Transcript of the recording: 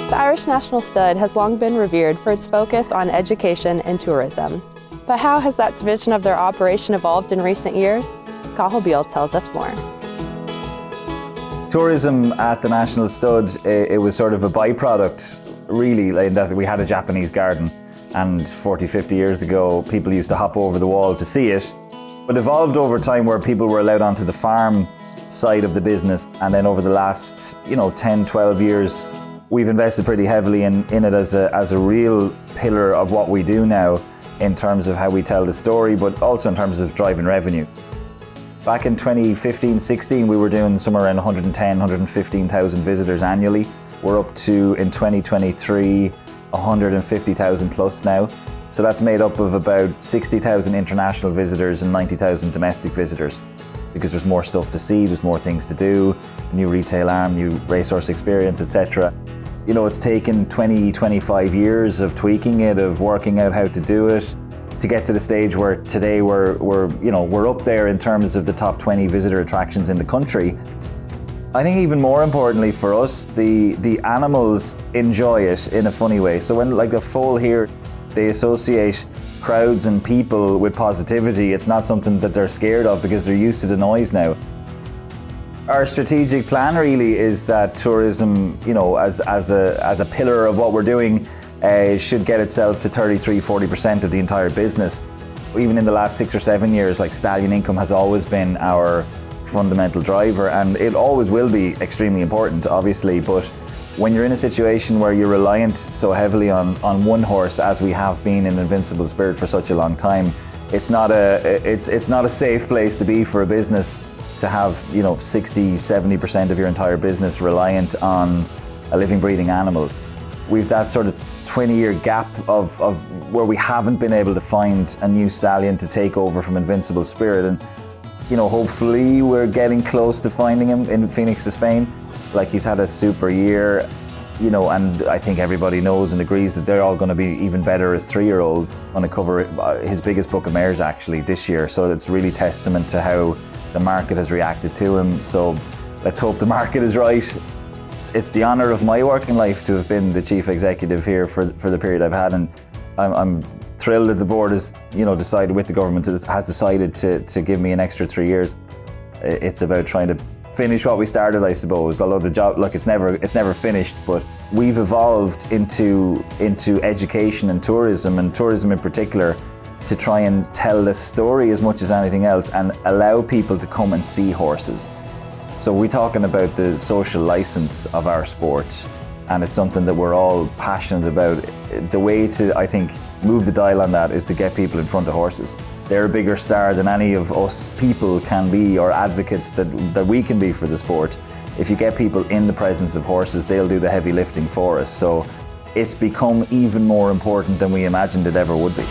The Irish National Stud has long been revered for its focus on education and tourism. But how has that division of their operation evolved in recent years? Cathal Beale tells us more. Tourism at the National Stud, it was sort of a byproduct, really, like that we had a Japanese garden, and 40, 50 years ago, people used to hop over the wall to see it. It evolved over time where people were allowed onto the farm side of the business, and then over the last 10, 12 years, we've invested pretty heavily in it as a real pillar of what we do now in terms of how we tell the story, but also in terms of driving revenue. Back in 2015-16, we were doing somewhere around 110, 115,000 visitors annually. We're up to, in 2023, 150,000 plus now. So that's made up of about 60,000 international visitors and 90,000 domestic visitors, because there's more stuff to see, there's more things to do, new retail arm, new racehorse experience, etc. It's taken 20, 25 years of tweaking it, of working out how to do it, to get to the stage where today we're up there in terms of the top 20 visitor attractions in the country. I think even more importantly for us, the animals enjoy it in a funny way. So when like a foal here, they associate crowds and people with positivity. It's not something that they're scared of because they're used to the noise now. Our strategic plan really is that tourism, as a pillar of what we're doing, should get itself to 33-40% of the entire business. Even in the last 6 or 7 years, like stallion income has always been our fundamental driver, and it always will be extremely important, obviously. But when you're in a situation where you're reliant so heavily on one horse, as we have been in Invincible Spirit for such a long time, it's not a safe place to be for a business to have 60-70% of your entire business reliant on a living, breathing animal. We've that sort of 20-year gap of where we haven't been able to find a new stallion to take over from Invincible Spirit, and hopefully we're getting close to finding him in Phoenix to Spain. Like, he's had a super year, and I think everybody knows and agrees that they're all going to be even better as 3-year-olds. On to cover his biggest book of mares actually this year, so it's really testament to how the market has reacted to him. So let's hope the market is right. It's the honour of my working life to have been the chief executive here for the period I've had, and I'm thrilled that the board has decided, with the government, has decided to give me an extra 3 years. It's about trying to finish what we started, I suppose. Although the job, look, it's never finished, but we've evolved into education and tourism in particular, to try and tell the story as much as anything else and allow people to come and see horses. So we're talking about the social license of our sport, and it's something that we're all passionate about. The way to, I think, move the dial on that is to get people in front of horses. They're a bigger star than any of us people can be, or advocates that we can be for the sport. If you get people in the presence of horses, they'll do the heavy lifting for us. So it's become even more important than we imagined it ever would be.